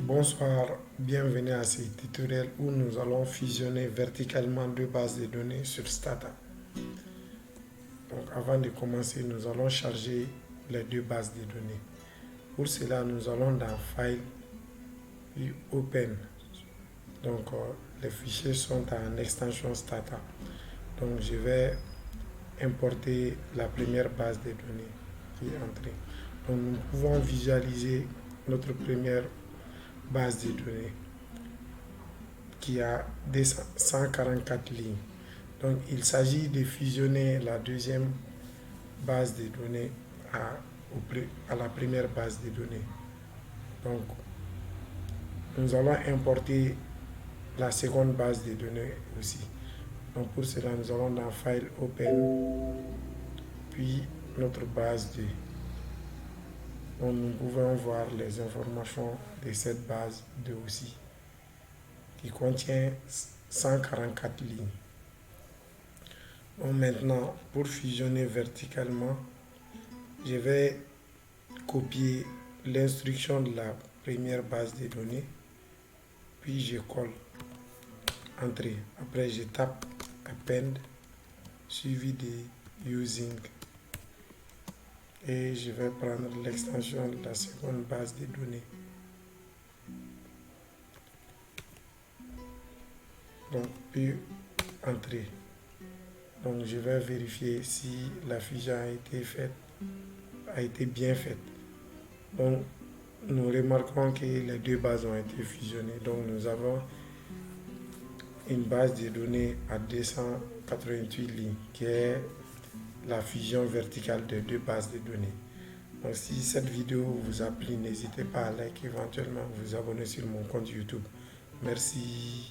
Bonsoir, bienvenue à ce tutoriel où nous allons fusionner verticalement deux bases de données sur Stata. Donc avant de commencer, nous allons charger les deux bases de données. Pour cela, nous allons dans File et Open. Donc les fichiers sont en extension Stata. Donc je vais importer la première base de données qui est entrée. Donc nous pouvons visualiser notre première base de données qui a 144 lignes. Donc il s'agit de fusionner la deuxième base de données à la première base de données. Donc nous allons importer la seconde base de données aussi. Donc pour cela, nous allons dans File Open, puis notre base 2. Donc nous pouvons voir les informations de cette base 2 aussi, qui contient 144 lignes. Donc maintenant, pour fusionner verticalement, je vais copier l'instruction de la première base de données, puis je colle, entrée. Après, je tape Append, suivi de Using. Et je vais prendre l'extension de la seconde base de données. Donc, puis entrer. Donc, je vais vérifier si la fusion a été bien faite. Donc, nous remarquons que les deux bases ont été fusionnées. Donc, nous avons une base de données à 288 lignes qui est la fusion verticale de deux bases de données. Donc, si cette vidéo vous a plu, n'hésitez pas à liker, éventuellement vous abonner sur mon compte YouTube. Merci.